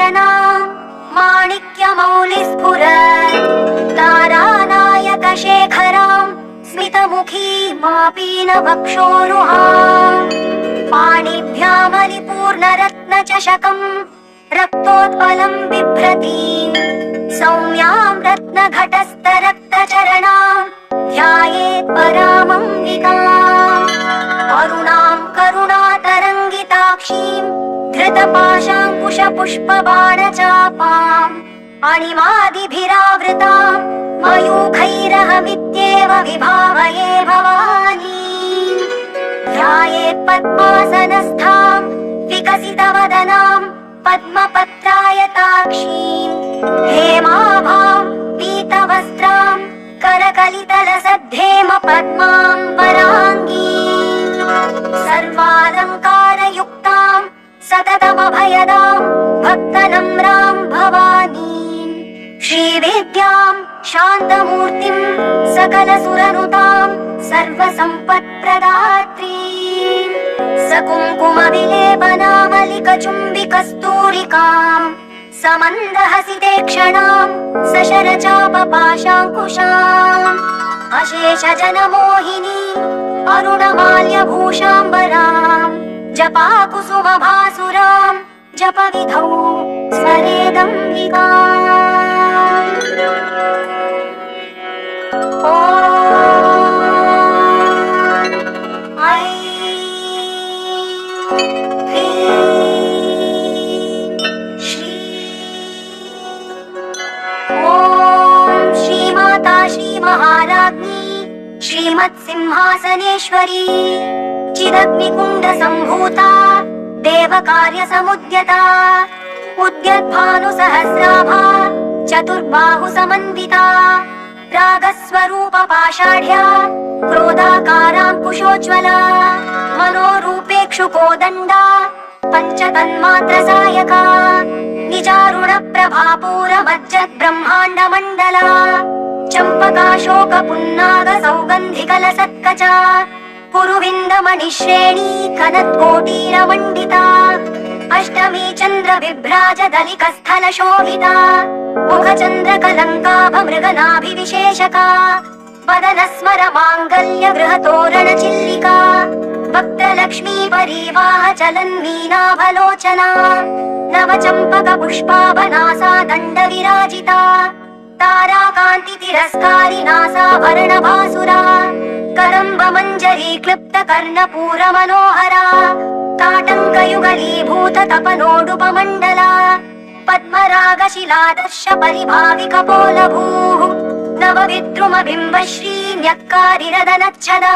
चरणां माणिक्यमौलिस्फुरत् तारानायकशेखरां स्मितमुखी मापीनवक्षोरुहां पाणिभ्यामलिपूर्णरत्नचषकं रक्तोत्पलं बिभ्रतीं सौम्यां रत्नघटस्थरक्तचरणां ध्यायेत् परामम्बिकाम् अरुणां करुणातरङ्गिताक्षीं धृतपाशाङ्कुशपुष्पबाणचापाम् अणिमादिभिरावृतां मयूखैरहमित्येव विभावये भवानी ध्यायेत् पद्मासनस्थां विकसितवदनां पद्मपत्रायताक्षीं हेमाभां पीतवस्त्रां करकलितलसद्धेम पद्मां वराङ्गीं सर्वालङ्कारयुक्तां सततमभयदां भक्तनम्रां भवानीं श्रीविद्यां शान्तमूर्तिं सकलसुरनुतां सर्वसम्पत्प्रदात्रीं सकुङ्कुमविलेपनामलिकचुम्बिकस्तूरिकां समन्दहसिते क्षणां सशरचापपाशाङ्कुशाम् अशेषजनमोहिनी अरुणमाल्यभूषाम्बरां जपाकुसुमभासुरां जपविधौ स्मरेदम्बिकाम् ॐ ऐं ह्रीं ॐ श्रीमाता श्रीमहाराज्ञी श्रीमत्सिंहासनेश्वरी चिदग्निकुण्डसम्भूता देवकार्यसमुद्यता उद्यद्भानुसहस्राभा चतुर्बाहुसमन्विता रागस्वरूपपाषाढ्या क्रोधाकाराङ्कुशोज्ज्वला मनोरूपेक्षुकोदण्डा पञ्चतन्मात्रसायका निजारुणप्रभापूरमज्जद्ब्रह्माण्डमण्डला चम्पकाशोकपुन्नागसौगन्धिकलसत्कचा कुरुविन्दमणिश्रेणी कनत्कोटीरमण्डिता अष्टमी चन्द्रविभ्राजदलिकस्थलशोभिता मुखचन्द्रकलङ्काभमृगनाभिविशेषका वदनस्मरमाङ्गल्यगृहतोरणचिल्लिका वक्त्रलक्ष्मी परिवाहचलन्मीनाभलोचना नवचम्पकपुष्पाभनासा दण्डविराजिता ताराकान्तितिरस्कारिनासाभरणभासुरा करम्बमञ्जरी क्लृप्तकर्णपूरमनोहरा ताटङ्कयुगलीभूततपनोडुपमण्डला पद्मरागशिलादर्श परिभाविकपोलभूः नवविद्रुमबिम्बश्रीन्यक्कारिरदनच्छदा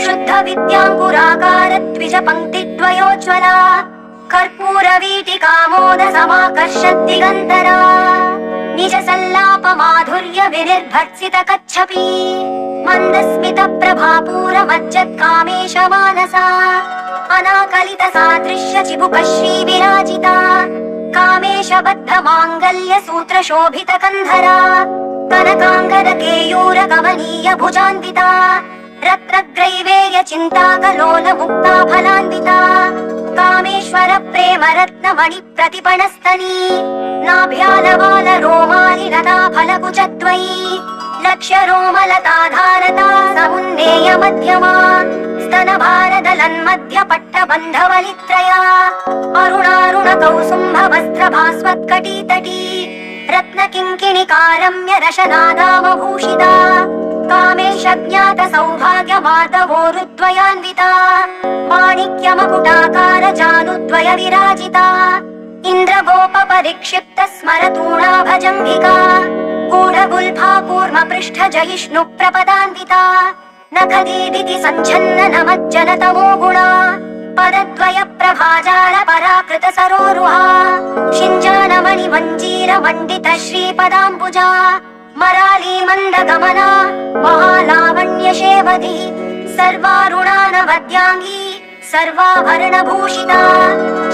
शुद्धविद्याङ्कुराकारद्विजपङ्क्तिद्वयोज्ज्वला कर्पूरवीटिकामोदसमाकर्षद्दिगन्तरा निजसल्लापमाधुर्यविनिर्भर्त्सितकच्छपी मन्दस्मितप्रभापूरमज्जत्कामेशमानसा अनाकलितसादृश्यचिबुकश्रीविराजिता कामेशबद्धमाङ्गल्यसूत्रशोभितकन्धरा कनकाङ्गदकेयूरकमनीयभुजान्विता रत्नग्रैवेयचिन्ताकलोलमुक्ता फलान्विता कामेश्वरप्रेमरत्नमणिप्रतिपणस्तनी नाभ्यालवालरोमालिलता फलकुचद्वयी लक्ष्यरोमलताधारता समुन्नेयमध्यमा स्तनभारदलन्मध्यपट्टबन्धवलित्रया अरुणारुणकौसुम्भवस्त्रभास्वत्कटीतटी रत्नकिङ्किणिकारम्यरशनादामभूषिता कामेशज्ञातसौभाग्यमार्दवोरुद्वयान्विता माणिक्यमकुटाकारजानुद्वयविराजिता इन्द्रगोपपरिक्षिप्तस्मरतूणाभजङ्घिका गूढगुल्फा कूर्मपृष्ठजयिष्णुप्रपदान्विता नखदीदिति सञ्छन्ननमज्जनतमो गुणा पदद्वयप्रभाजालपराकृतसरोरुहा शिञ्जानमणिमञ्जीरमण्डितश्रीपदाम्बुजा मरालीमन्दगमना महालावण्यशेवधी सर्वारुणानवद्याङ्गी सर्वाभरणभूषिता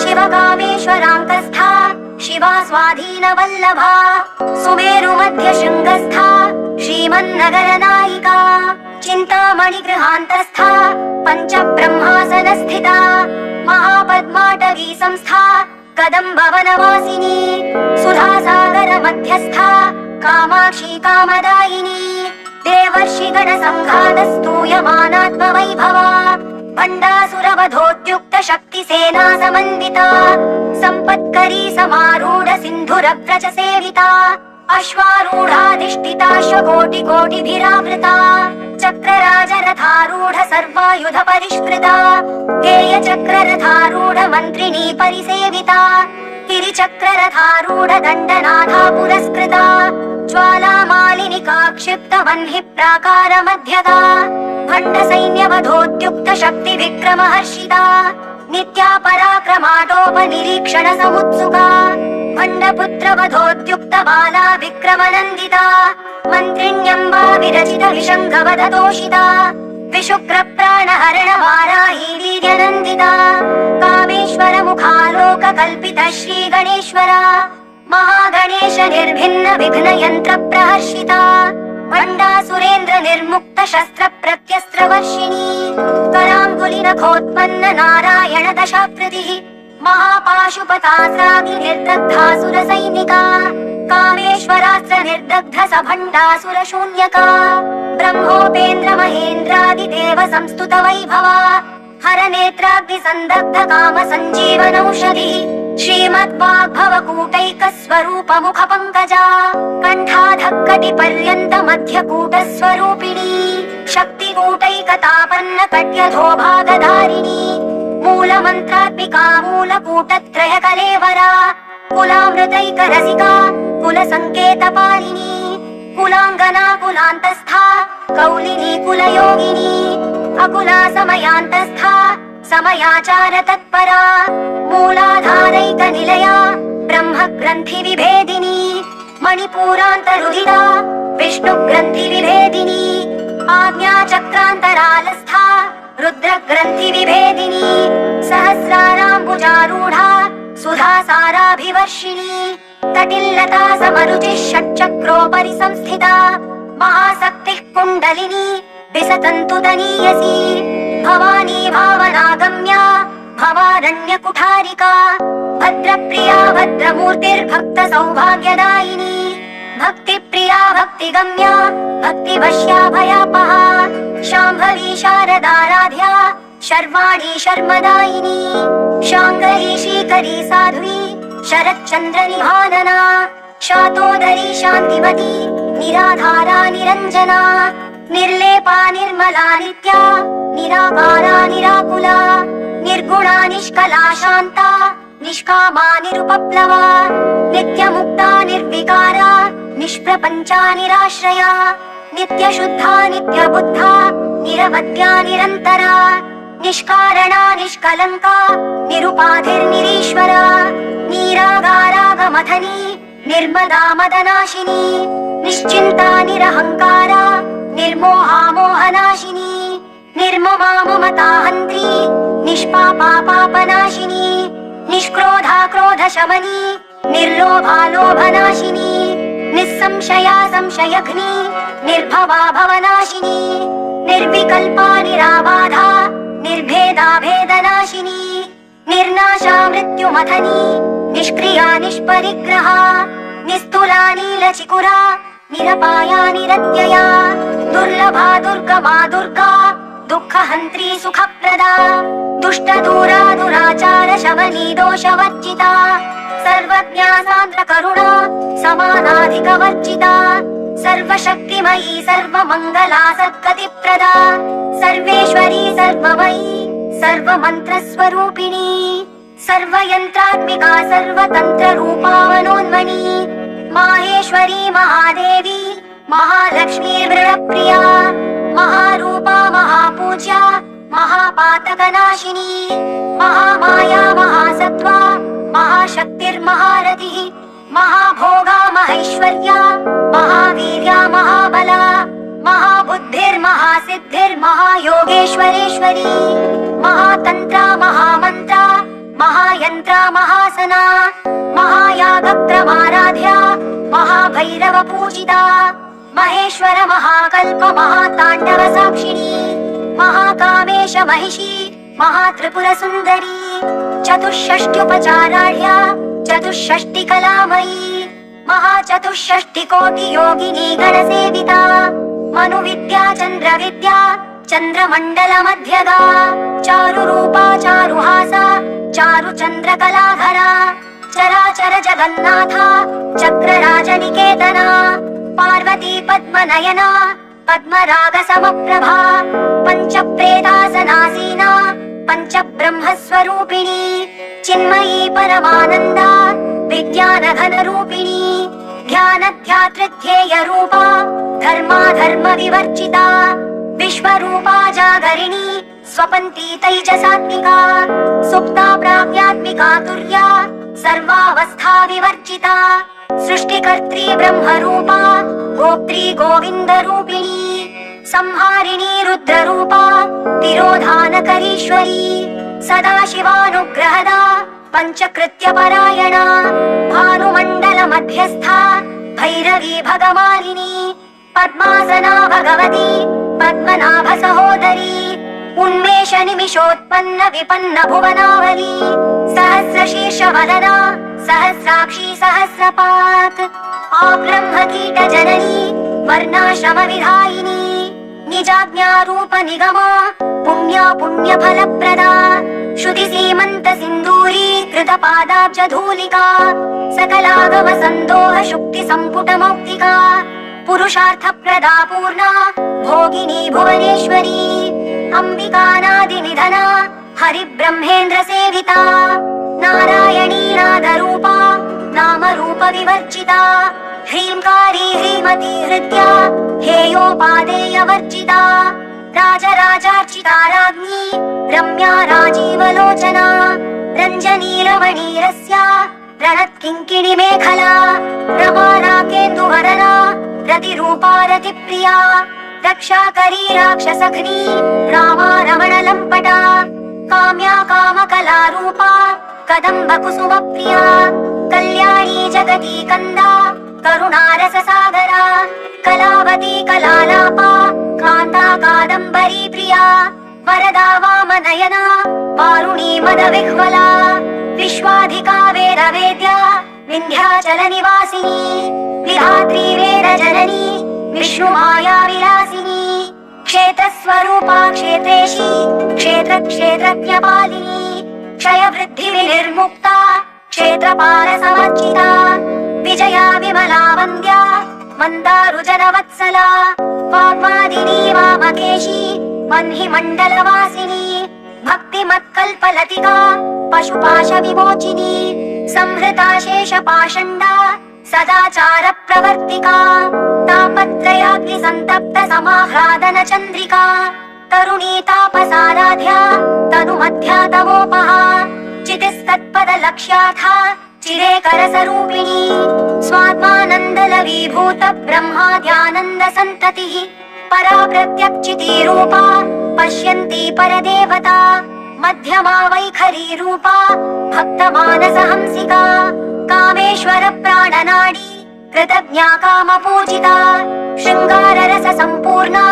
शिवकामेश्वराङ्कस्था शिवा स्वाधीनवल्लभा सुमेरुमध्यशृङ्गस्था श्रीमन्नगरनायिका चिन्तामणिगृहान्तस्था पञ्चब्रह्मासनस्थिता महापद्माटवी संस्था कदम्बवनवासिनी सुधासागर मध्यस्था कामाक्षी कामदायिनी देवर्षिगण संघातस्तूयमानात्मवैभवा भण्डासुरवधोद्युक्त शक्तिसेना समन्विता सम्पत्करी समारूढ सिन्धुरव्रज सेविता अश्वारूढाधिष्ठिताश्वकोटिकोटिभिरावृता चक्रराजरथारूढ सर्वायुध परिष्कृता गेयचक्ररथारूढ मन्त्रिणी परिसेविता गिरिचक्ररथारूढ दण्डनाथा पुरस्कृता ज्वालामालिनिका क्षिप्त वह्नि प्राकार मध्यगा भण्ड सैन्यवधोद्युक्त शक्ति विक्रम हर्षिता नित्या पराक्रमाटोपनिरीक्षण समुत्सुका भण्डपुत्र वधोद्युक्त बाला विक्रमनन्दिता मन्त्रिण्यम्बा विरचित विशङ्खवदतोषिता विशुक्र प्राणहरण वाराही वीर्यनन्दिता कामेश्वर मुखालोक कल्पित श्री गणेश्वरा महागणेश निर्भिन्न विघ्न यन्त्र प्रहर्षिता भण्डासुरेन्द्र निर्मुक्त शस्त्र प्रत्यस्त्र वर्षिणी कराङ्गुलि नखोत्पन्न नारायण दशाकृतिः महापाशुपतास्राग्नि निर्दग्धासुर सैनिका कामेश्वरास्त्र निर्दग्ध सभण्डासुर शून्यका ब्रह्मोपेन्द्र महेन्द्रादिदेव संस्तुत वैभवा हर नेत्राग्नि संदग्ध काम सञ्जीवनौषधिः श्रीमद्वाग्भवकूटैक स्वरूप मुख पंकजा कंठाधक्कटि पर्यन्त मध्यकूट स्वरूपिणी शक्तिकूटैकतापन्न कट्यधो भागधारिणी मूल मंत्रात्मिका मूलकूटत्रय कलेवरा कुलामृतैक रसिका कुल संकेत पालिनी कुलांगना कुलांतस्था कौलिनी कुलयोगिनी अकुला समयांतस्था समयाचार तत्परा मूलाधारैक निलया ब्रह्म ग्रंथि विभेदिनी मणिपूरान्तरुधिरा विष्णु ग्रंथि विभेदिनी आज्ञा चक्रान्तरालस्था रुद्र ग्रंथि विभेदिनी सहस्राराम्बुजारूढा सुधासाराभिवर्षिणी कटिल्लता समरुचिः षट्चक्रोपरि संस्थिता महाशक्तिः कुण्डलिनी विसतन्तु दनीयसी भवानी भावनागम्या भवारण्य कुठारिका भद्रप्रिया भद्रमूर्तिर्भक्त सौभाग्यदायिनी भक्तिप्रिया भक्तिगम्या भक्तिवश्या भयापहा शाम्भवी शारदाराध्या शर्वाणी शर्मदायिनी शाङ्करी श्रीकरी साध्वी शरच्चन्द्र निभानना शातोदरी शान्तिमती निराधारा निरञ्जना निर्लेपा निर्मला नित्या निराकारा निराकुला निर्गुणा निष्कला शान्ता निष्कामा निरुपप्लवा नित्यमुक्ता निर्विकारा निष्प्रपञ्चा निराश्रया नित्यशुद्धा नित्यबुद्धा निरवध्या निरन्तरा निष्कारणा निष्कलङ्का निरुपाधिर्निरीश्वरा नीरागारागमथनी निर्मदा मदनाशिनी निश्चिन्ता निरहङ्कारा निर्मोहा मोहनाशिनी निर्ममा ममता हन्त्री निष्पापा पापनाशिनी निष्क्रोधा क्रोध शमनी निर्लोभा लोभनाशिनी निस्संशया संशयघ्नी निर्भवा भवनाशिनी निर्विकल्पा निराबाधा निर्भेदा भेदनाशिनी निर्नाशा मृत्युमथनी निष्क्रिया निष्परिग्रहा निस्तुला नीलचिकुरा निरपाया निरत्यया दुर्लभा दुर्गमा दुर्गा दुःखहन्त्री सुखप्रदा दुष्टदूरा दुराचार शमनी दोषवर्जिता सर्वज्ञा सान्द्र करुणा समानाधिकवर्जिता सर्वशक्तिमयी सर्वमङ्गला सद्गतिप्रदा सर्वेश्वरी सर्वमयी सर्वमन्त्रस्वरूपिणी सर्वयन्त्रात्मिका सर्वतन्त्ररूपा मनोन्मनी माहेश्वरी महादेवी महालक्ष्मीर्वृणप्रिया महारूपा महापूज्या महापातकनाशिनी महामाया महासत्त्वा महाशक्तिर्महारथिः महाभोगा महैश्वर्या महावीर्या महाबला महाबुद्धिर्महासिद्धिर्महायोगेश्वरेश्वरी महातन्त्रा महामन्त्रा महायन्त्रा महासना महायागक्रमाराध्या महाभैरव पूजिता महेश्वर महाकल्प महाताण्डव साक्षिणी महाकामेश महिषी महात्रिपुर सुन्दरी चतुष्षष्ट्युपचाराढ्या चतुष्षष्टिकलामयी महाचतुष्षष्टिकोटियोगिनी गणसेविता मनुविद्या चन्द्रविद्या चन्द्रमण्डलमध्यगा चारुरूपा चारुहासा चारुचन्द्रकलाधरा चराचर जगन्नाथा चक्रराजनिकेतना पार्वती पद्मनयना पद्मरागसमप्रभा पञ्चप्रेतासनासीना पञ्चब्रह्मस्वरूपिणी चिन्मयी परमानन्दा विज्ञानघनरूपिणी ध्यानध्यातृध्येयरूपा धर्माधर्मविवर्जिता विश्वरूपा जागरिणी स्वपन्ती तैजसात्मिका सुप्ता प्राज्ञात्मिका तुर्या सर्वावस्था विवर्जिता सृष्टिकर्त्री ब्रह्मरूपा गोप्त्री गोविन्दरूपिणी संहारिणी रुद्ररूपा तिरोधानकरीश्वरी सदाशिवानुग्रहदा पञ्चकृत्यपरायणा भानुमण्डलमध्यस्था भैरवी भगमालिनी पद्मासना भगवती पद्मनाभसहोदरी उन्मेष निमिषोत्पन्न विपन्न भुवनावली सहस्रशीर्षवदना सहस्राक्षी सहस्रपात् आब्रह्मकीटजननी वर्णाश्रमविधायिनी निजाज्ञारूप निगमा पुण्या पुण्यफलप्रदा श्रुतिसीमन्त सिन्दूरी कृतपादाब्जधूलिका सकलागम सन्दोह शुक्ति सम्पुटमौक्तिका पुरुषार्थप्रदा पूर्णा भोगिनी भुवनेश्वरी अम्बिकानादिनिधना हरिब्रह्मेन्द्र सेविता नारायणी नादरूपा नामरूपविवर्जिता ह्रीङ्कारी ह्रीमती हृद्या हेयोपादेयवर्जिता राजराजार्चिता राज्ञी रम्या राजीवलोचना रञ्जनी रमणीरस्या रणत्किङ्किणी मेखला रमा राकेन्दुवरना रतिरूपा रतिप्रिया रक्षाकरी राक्षसघ्नी रामा रमणलम्पटा काम्या कामकलारूपा कदम्बकुसुमप्रिया कल्याणी जगती कन्दा करुणारससागरा कलावती कलालापा कान्ता कादम्बरी प्रिया वरदा वामनयना वारुणी मदविह्वला विश्वाधिका वेदवेद्या विन्ध्याचलनिवासिनी विधात्री वेदजननी विष्णुमाया विलासिनी क्षेत्रस्वरूपा क्षेत्रेशी क्षेत्रक्षेत्रज्ञपालिनी क्षयवृद्धिविनिर्मुक्ता क्षेत्रपालसमर्चिता विजया विमला वन्द्या मन्दारुजनवत्सला वाग्वादिनी वामकेशी वह्नि मण्डलवासिनी भक्तिमत्कल्पलतिका पशुपाशविमोचिनी संहृता शेषपाषण्डा सदाचार प्रवर्तिका तापत्रयाग्निसन्तप्त समाह्लादन चन्द्रिका तरुणी तापसाराध्या तनुमध्या तमोपहा चितिस्तत्पदलक्ष्यार्था चिरेकरसरूपिणी स्वात्मानन्दलवीभूत ब्रह्माद्यानन्दसन्ततिः परा प्रत्यक्षितिरूपा पश्यन्ती परदेवता मध्यमा वैखरी रूपा भक्तमानसहंसिका कामेश्वर प्राणनाडी कृतज्ञा कामपूजिता शृङ्गाररस सम्पूर्णा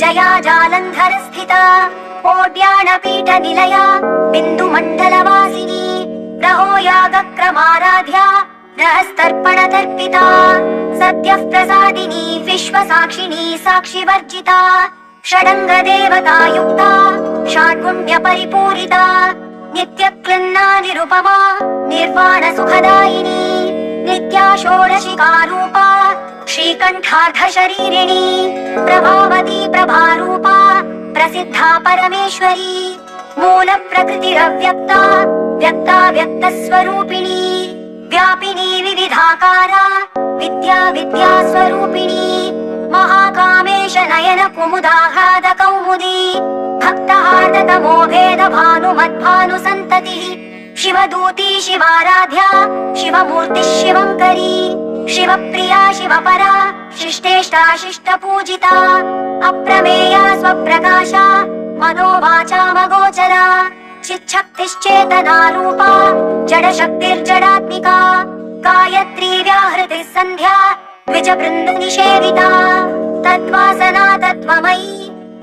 जया जालन्धर स्थिता ओड्याणपीठ निलया बिन्दुमण्डलवासिनी रहो यागक्रमाराध्या रहस्तर्पणतर्पिता सद्यः प्रसादिनी विश्वसाक्षिणी साक्षिवर्जिता षडङ्गदेवता युक्ता षड्गुण्यपरिपूरिता नित्यक्लन्ना निरुपमा निर्वाणसुखदायिनी नित्या षोडशिकारूपा श्रीकण्ठार्धशरीरिणी प्रभावती प्रभारूपा प्रसिद्धा परमेश्वरी मूलप्रकृतिरव्यक्ता व्यक्ता व्यक्तस्वरूपिणी व्यापिनी विविधाकारा विद्या विद्यास्वरूपिणी महाकामेश नयन कुमुदाह्लाद कौमुदी भक्तहार्दतमो भेद भानुमद्भानुसन्ततिः शिवदूती शिवाराध्या शिवमूर्तिः शिवङ्करी शिवप्रिया शिवपरा शिष्टेष्टा शिष्टपूजिता अप्रमेया स्वप्रकाशा मनोवाचामगोचरा चिच्छक्तिश्चेतना रूपा जडशक्तिर्जडात्मिका गायत्री व्याहृतिः सन्ध्या द्विजवृन्दनिषेविता तद्वासना तत्त्वमयी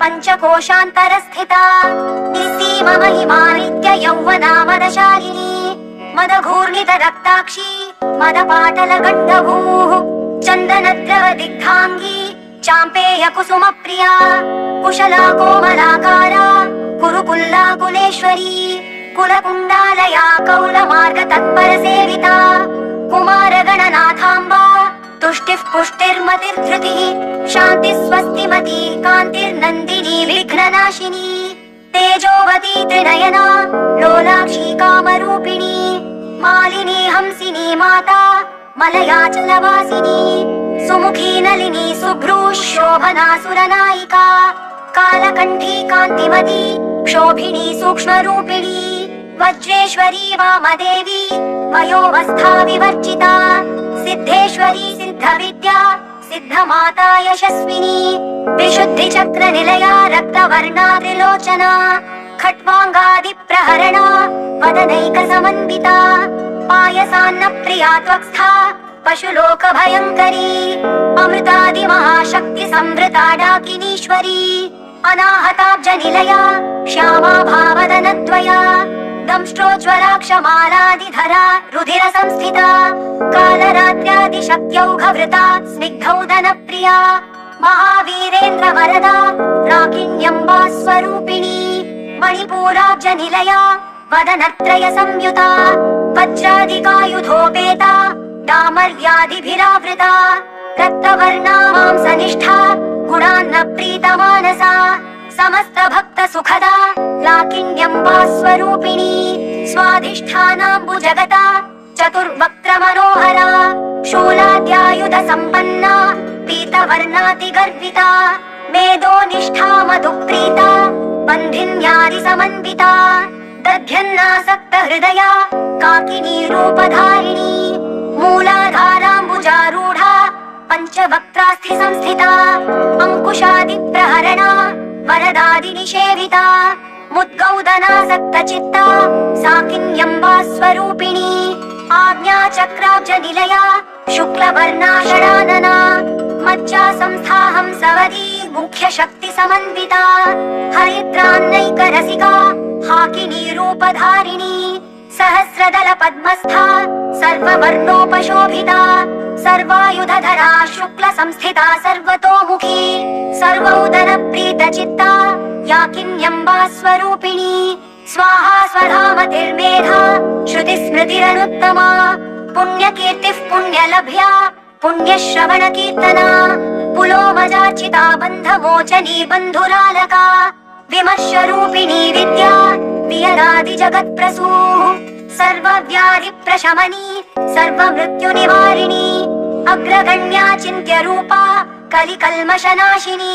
पञ्चकोशान्तरस्थिता निस्सीम महिमा नित्या यौवना मदशालिनी मदघूर्णित रक्ताक्षी मदपाटल गण्डभूः चन्दनद्रव दिग्धाङ्गी चाम्पेय कुसुम प्रिया कुशला कोमलाकारा कुरुकुल्ला कुलेश्वरी कुलकुण्डालया कौलमार्ग तत्पर सेविता कुमार गणनाथाम्बा तुष्टिः पुष्टिर्मतिर्धृतिः शान्तिः स्वस्तिमती कान्तिर्नन्दिनी विघ्ननाशिनी तेजोवती त्रिनयना लोलाक्षी कामरूपिणी मालिनी हंसिनी माता मलयाचलवासिनी सुमुखी नलिनी सुभ्रू शोभना सुरनायिका कालकण्ठी कान्तिमती क्षोभिणी सूक्ष्मरूपिणी वज्रेश्वरी वामदेवी वयोवस्था विवर्जिता सिद्धेश्वरी सिद्धविद्या सिद्धमाता यशस्विनी विशुद्धिचक्र निलया रक्तवर्णा त्रिलोचना खट्वाङ्गादि प्रहरणा वदनैक समन्विता पायसान्न प्रिया त्वक्स्था पशुलोक भयङ्करी अमृतादि महाशक्ति संवृता डाकिनीश्वरी अनाहताब्ज निलया श्यामा भावदनद्वया दंष्ट्रोज्ज्वलाक्षमालादिधरा रुधिर संस्थिता कालरात्र्यादि शक्त्यौघवृता स्निग्धौदन प्रिया महावीरेन्द्र वरदा राकिण्यम्बा स्वरूपिणी मणिपूराब्ज निलया वदनत्रय संयुता वज्रादिकायुधोपेता डामर्यादिभिरावृता रक्तवर्णा मांसनिष्ठा गुणान्न प्रीतमानसा समस्त भक्त सुखदा लाकिन्यम्बा स्वरूपिणी स्वाधिष्ठानाम्बुजगता चतुर्वक्त्र मनोहरा शूलाद्यायुध सम्पन्ना पीतवर्णाति गर्विता मेदोनिष्ठा मधुप्रीता बन्धिन्यादि समन्विता दध्यन्नासक्त हृदया काकिनी रूपधारिणी मूलाधाराम्बुजारूढा पञ्चवक्त्रास्थि संस्थिता अंकुशादि प्रहरणा वरदादि निषेविता मुद्गौदनासक्त चित्ता साकिन्यम्बा स्वरूपिणी आज्ञाचक्राब्ज निलया शुक्लवर्णा षडानना मज्जा संस्था हंसवदी मुख्य शक्ति समन्विता हरिद्रान्नैक रसिका हाकिनी रूपधारिणी सहस्रदल पद्मस्था सर्ववर्णोपशोभिता सर्वायुधधरा शुक्ल संस्थिता सर्वतोमुखी सर्वोदन प्रीत चित्ता याकिन्यम्बा स्वरूपिणी स्वाहा स्वधामतिर्मेधा श्रुति स्मृतिरनुत्तमा पुण्यकीर्तिः पुण्यलभ्या पुण्यश्रवण कीर्तना पुलोमजार्चिता बन्धमोचनी बन्धुरालका विमर्शरूपिणी विद्या वियरादि जगत्प्रसूः सर्वव्याधि प्रशमनी सर्वमृत्युनिवारिणी अग्रगण्या चिन्त्य रूपा कलिकल्मषनाशिनी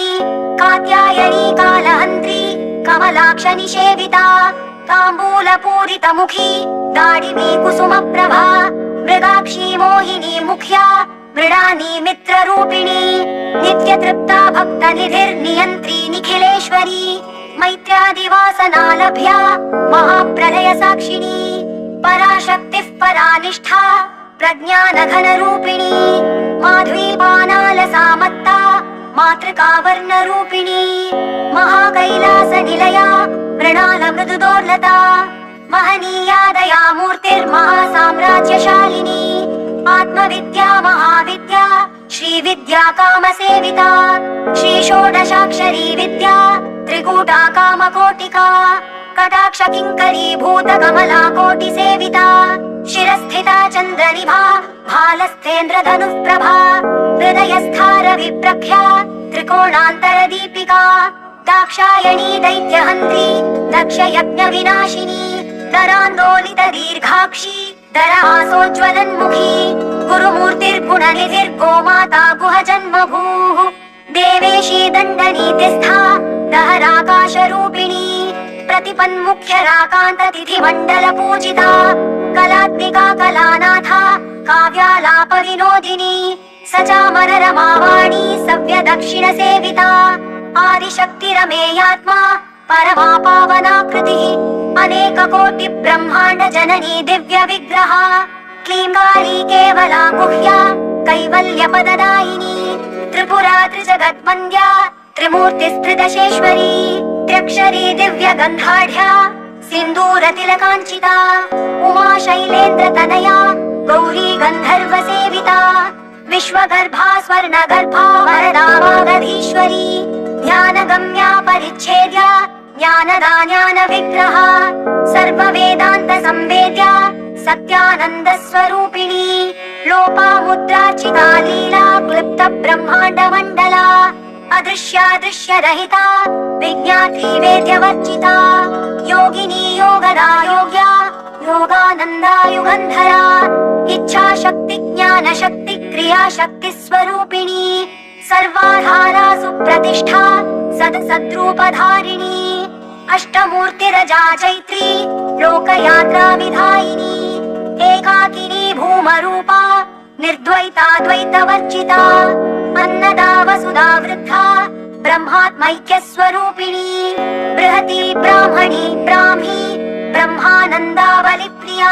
कात्यायनी कालहन्त्री कमलाक्ष निषेविता ताम्बूलपूरित मुखी दाडिमी कुसुम प्रभा मृगाक्षी मोहिनी मुख्या मृडानी मित्ररूपिणी नित्यतृप्ता भक्तनिधिर्नियन्त्री निखिलेश्वरी मैत्र्यादिवासनालभ्या महाप्रलय साक्षिणी पराशक्तिः परानिष्ठा प्रज्ञानघनरूपिणी माध्वीपानालसामत्ता मातृकावर्णरूपिणी महाकैलासनिलया मृणालमृदुदोर्लता महनीया दया मूर्तिर्महासाम्राज्यशालिनी आत्मविद्या महाविद्या श्रीविद्या कामसेविता श्रीषोडशाक्षरी विद्या त्रिकूटा कामकोटिका कटाक्ष किङ्करी भूत कमला कोटि सेविता शिरस्थिता चन्द्रनिभा भालस्थेन्द्रधनुः प्रभा हृदयस्था विप्रख्या त्रिकोणान्तर दीपिका दाक्षायणी दैत्यहन्त्री दक्ष यज्ञ विनाशिनी दरान्दोलित दीर्घाक्षी दरहासोज्ज्वलन्मुखी गुरुमूर्तिर्गुणनिधिर्गोमाता गुह जन्मभूः देवेशी दण्डनीतिस्था दहराकाशरूपिणी प्रतिपन्मुख्यराकान्त तिथि मण्डल पूजिता कलात्मिका कलानाथा काव्यालाप विनोदिनी सचामर रमावाणी सव्य दक्षिण सेविता आदिशक्तिरमेयात्मा परमा पावनाकृतिः अनेक कोटि ब्रह्माण्ड जननी दिव्य विग्रहा क्लींगारी केवला गुह्या कैवल्य पददायिनी त्रिपुरा त्रिजगद्वन्द्या त्रिमूर्तिस्त्रिदशेश्वरी त्र्यक्षरी दिव्य गन्धाढ्या सिन्दूर सिन्दूरतिलकाञ्चिता उमा शैलेन्द्रतनया गौरी गन्धर्वसेविता विश्वगर्भा स्वर्णगर्भा वरदा वागधीश्वरी ध्यानगम्या परिच्छेद्या ज्ञानदा ज्ञानविग्रहा सर्ववेदान्तसंवेद्या सत्यानन्दस्वरूपिणी लोपामुद्रार्चिता लीला क्लिप्त ब्रह्माण्डमण्डला अदृश्यादृश्यरहिता विज्ञात्री वेद्यवर्जिता योगिनी योगदा योग्या योगानन्दा युगन्धरा इच्छाशक्ति ज्ञानशक्ति क्रियाशक्ति स्वरूपिणी सर्वाधारा सुप्रतिष्ठा सद्रूपधारिणी अष्टमूर्तिरजा चैत्री लोकयात्रा विधायिनी एकाकिनी भूमरूपा निर्द्वैता द्वैतवर्जिता अन्नदा वसुधा वृद्धा ब्रह्मात्मैक्यस्वरूपिणी बृहती ब्राह्मणी ब्राह्मी ब्रह्मानन्दावलिप्रिया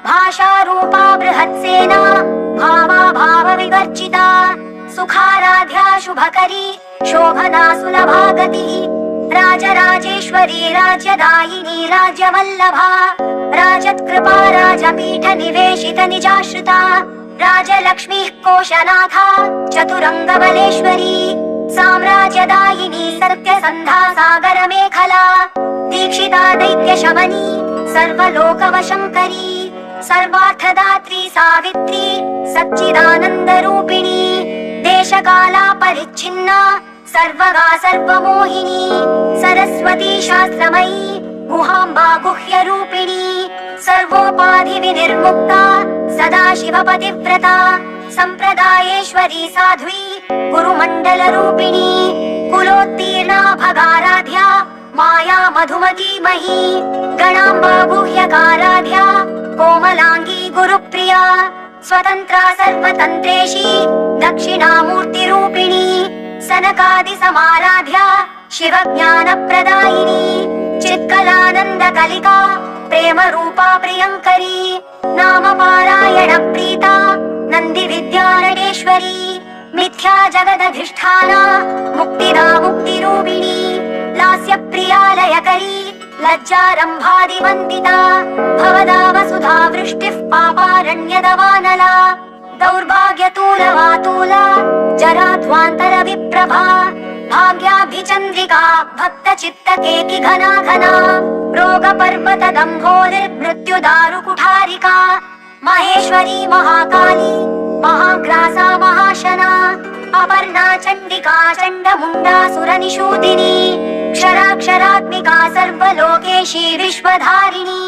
भाषारूपा बृहत्सेना भावा भावविवर्जिता सुखाराध्या शुभकरी शोभना सुलभा गतिः राजराजेश्वरी राज्यदायिनी राज्यवल्लभा राजत्कृपा राजपीठ निवेशित निजाश्रिता राजलक्ष्मीः कोशनाथा चतुरङ्गबलेश्वरी साम्राज्यदायिनी सत्यसन्धा सागरमेखला दीक्षिता दैत्यशमनी सर्वलोकवशङ्करी सर्वार्थदात्री सावित्री सच्चिदानन्दरूपिणी देशकाला परिच्छिन्ना सर्वगा सर्वमोहिनी सरस्वती शास्त्रमयी गुहाम्बा गुह्यरूपिणी सर्वोपाधिविनिर्मुक्ता सदाशिवपतिव्रता सम्प्रदायेश्वरी साध्वी गुरुमण्डलरूपिणी कुलोत्तीर्णा भगाराध्या माया मधुमती मही गणाम्बा गुह्यकाराध्या कोमलांगी गुरुप्रिया स्वतन्त्रा सर्वतन्त्रेशी दक्षिणामूर्तिरूपिणी सनकादि समाराध्या शिवज्ञानप्रदायिनी चित्कलानन्दकलिका प्रेमरूपा प्रियङ्करी नामपारायण प्रीता नन्दिविद्यारणेश्वरी मिथ्या जगदधिष्ठाना मुक्तिदा मुक्तिरूपिणी लास्यप्रियालयकरी लज्जारम्भादिवन्दिता भवदा वसुधा वृष्टिः पापारण्यदवानला दौर्भाग्यतूलवातूला जराध्वान्तरविप्रभा भाग्याभिचन्द्रिका भक्तचित्तकेकि घना घना रोगपर्वतदम्भोलिर्मृत्युदारुकुठारिका महेश्वरी महाकाली महाग्रासा महाशना अपर्णा चण्डिका चण्डमुण्डासुरनिषूदिनी क्षराक्षरात्मिका सर्वलोकेशी विश्वधारिणी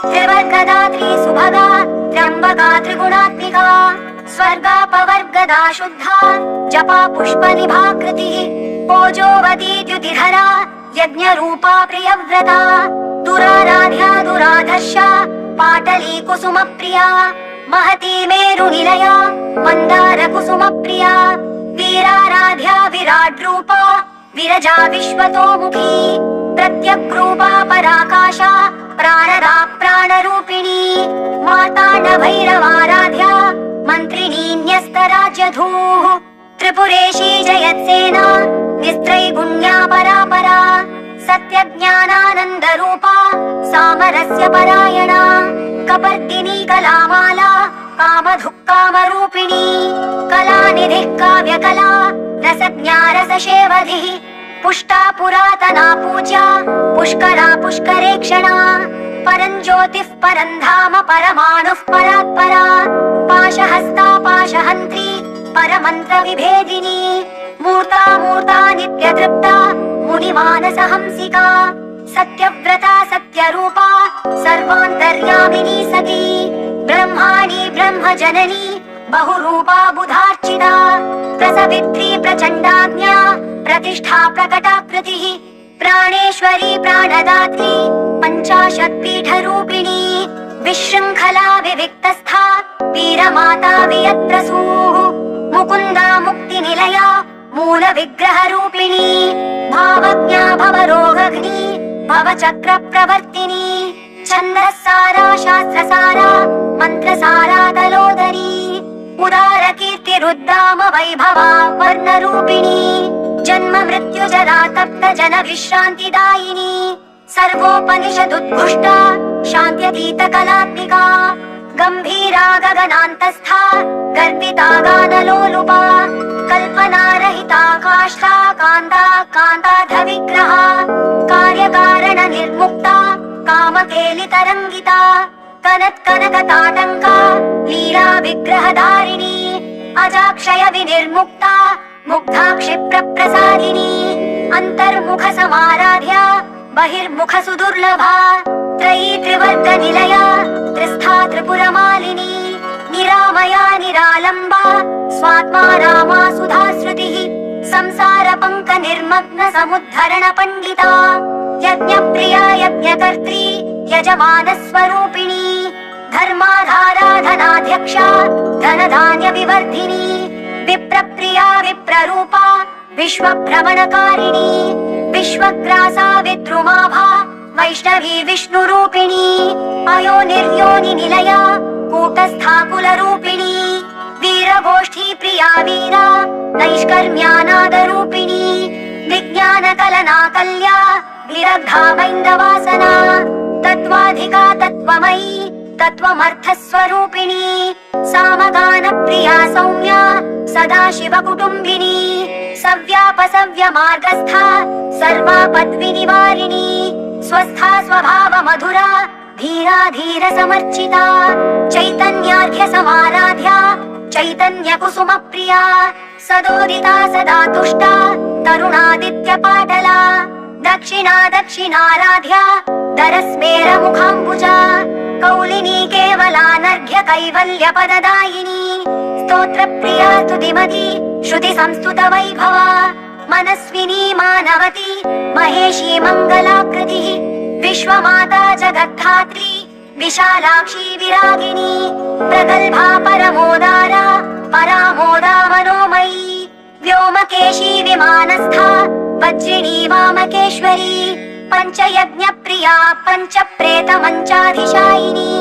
त्रिवर्गदात्री सुभगा त्र्यम्बका त्रिगुणात्मिका स्वर्गापवर्गदा शुद्धा जपा पुष्पनिभाकृतिः ओजोवती द्युतिधरा यज्ञरूपा प्रियव्रता दुराराध्या दुराधर्षा पाटली कुसुमप्रिया महती मेरुनिलया मन्दारकुसुमप्रिया वीराराध्या विराड्रूपा विरजा विश्वतोमुखी प्रत्यग्रूपा पराकाशा प्राणदा प्राणरूपिणी मार्ताण्डभैरवाराध्या मन्त्रिणी न्यस्तराज्यधूः त्रिपुरेशी जयत्सेना निस्त्रैगुण्या परापरा सत्यज्ञानानन्दरूपा सामरस्य परायणा कपर्दिनी कलामाला कामधुक्कामरूपिणी कलानिधिः काव्यकला रसज्ञा रसशेवधिः पुष्टा पुरातना पूज्या पुष्करा पुष्करेक्षणा परञ्ज्योतिः परन्धाम परमाणुः परात्परा पाशहस्ता पाशहन्त्री परमन्त्रविभेदिनी मूर्ता मूर्ता नित्यतृप्ता मुनिमानसहंसिका सत्यव्रता सत्यरूपा सर्वान्तर्यामिनी सती ब्रह्माणी ब्रह्मजननी बहुरूपा बुधार्चिता प्रसवित्री प्रचण्डाज्ञा प्रतिष्ठा प्रकटाकृतिः प्राणेश्वरी प्राणदात्री पञ्चाशत्पीठरूपिणी विशृङ्खला विविक्तस्था वीरमाता वियत्प्रसूः मुकुन्दा मुक्तिनिलया मूलविग्रहरूपिणी भावज्ञा भवरोगघ्नी भवचक्रप्रवर्तिनी छन्दस्सारा शास्त्रसारा मन्त्रसारा तलोदरी उदारकीर्तिरुद्दाम वैभवा वर्णरूपिणी जन्म मृत्युजरा तप्त जन विश्रान्तिदायिनी सर्वोपनिषदुद्घुष्टा शान्त्यतीतकलात्मिका गम्भीरा गगनान्तस्था गर्विता गानलोलुपा कल्पनारहिता काष्ठा कान्ता कान्तार्धविग्रहा कार्यकारण निर्मुक्ता कामकेलितरङ्गिता कनत्कनकताटङ्का लीला विग्रहधारिणी अजाक्षय विनिर्मुक्ता मुग्धा क्षिप्रप्रसादिनी अन्तर्मुख समाराध्या बहिर्मुख सुदुर्लभा त्रयी त्रिवर्ग निलया त्रिस्था त्रिपुरमालिनी निरामया निरालम्बा स्वात्मा रामा सुधा श्रुतिः संसार पङ्क निर्मग्न समुद्धरण पण्डिता यज्ञप्रिया यज्ञकर्त्री यजमान स्वरूपिणी धर्माधारा धनाध्यक्षा धनधान्य विवर्धिनी विप्रप्रिया विप्ररूपा विश्वभ्रमणकारिणी विश्वग्रासा विद्रुमाभा वैष्णवी विष्णुरूपिणी अयो निर्योनि निलया कूटस्था कुलरूपिणी वीरगोष्ठी प्रिया वीरा नैष्कर्म्यानादरूपिणी विज्ञानकलना कल्या विरग्धा वैन्दवासना तत्त्वाधिका तत्त्वमयी तत्त्वमर्थस्वरूपिणी सामगानप्रिया सौम्या सदाशिवकुटुम्बिनी सव्यापसव्य मार्गस्था सर्वापद्विनिवारिणी स्वस्था स्वभाव मधुरा धीरा धीर समर्चिता चैतन्यार्घ्य समाराध्या चैतन्य कुसुम प्रिया सदोदिता सदा तुष्टा तरुणादित्य पाटला दक्षिणा दक्षिणाराध्या दरस्मेर मुखाम्बुजा कौलिनी केवलानर्घ्य कैवल्य पददायिनी स्तोत्र प्रिया स्तुतिमती श्रुति संस्तुत वैभवा मनस्विनी मानवती महेशी मंगलाकृतिः विश्वमाता जगद्धात्री विशालाक्षी विरागिणी प्रगल्भा परमोदारा परामोदा मनोमयी व्योमकेशी विमानस्था वज्रिणी वामकेश्वरी पंचयज्ञ प्रिया पंच प्रेत मंचाधिशायिनी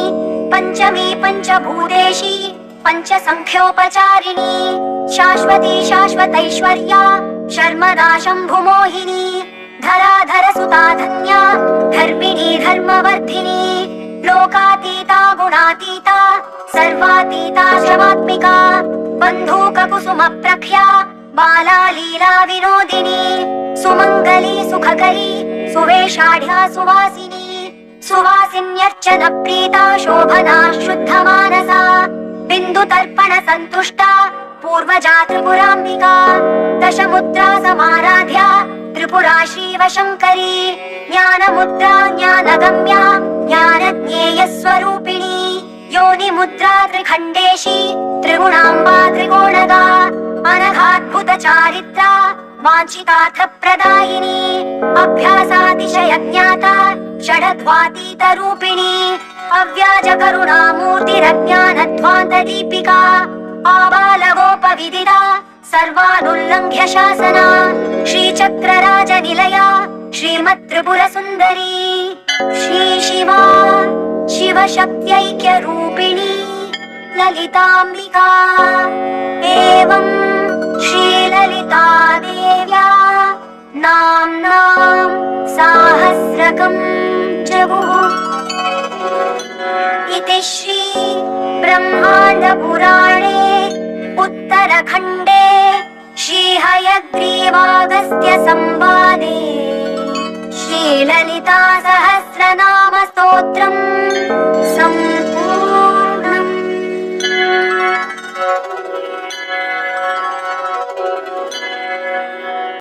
पंचमी पंचभूतेशी पंच संख्योपचारिणी शाश्वती शाश्वतैश्वर्या शर्मदा शम्भुमोहिनी धराधर सुता धन्या धर्मिणी धर्मवर्धिनी लोकातीता गुणातीता सर्वातीता शमात्मिका बन्धूक कुसुम प्रख्या बाला लीला विनोदिनी सुमंगली सुखकरी सुवेशाढ्या सुवासिनी सुवासिन्यर्चन प्रीता शोभना शुद्ध मानसा बिंदु तर्पण संतुष्टा पूर्वजा त्रिपुराम्बिका दशमुद्रा समाराध्या त्रिपुरा श्रीव शंकरी ज्ञानमुद्रा ज्ञानगम्या ज्ञानज्ञेय स्वरूपिणी योनिमुद्रा त्रिखण्डेशी त्रिगुणाम्बा त्रिकोणगा अनघाद्भुत चारित्रा वाञ्छितार्थ प्रदायिनी अभ्यासातिशय ज्ञाता षडध्वातीत रूपिणी अव्याज करुणा मूर्तिरज्ञानध्वान्त दीपिका आबालगोपविदिता सर्वानुल्लङ्घ्य शासना श्रीचक्रराज निलया श्रीमत् त्रिपुर सुन्दरी श्री शिवा शिवशक्त्यैक्य रूपिणी ललिताम्बिका एवं श्रीललिता देव्या नाम्नां साहस्रकं जगुः इति श्री ब्रह्माण्ड पुराणे उत्तरखण्डे श्रीहयग्रीवागस्त्य संवादे श्रीललिता सहस्रनाम स्तोत्र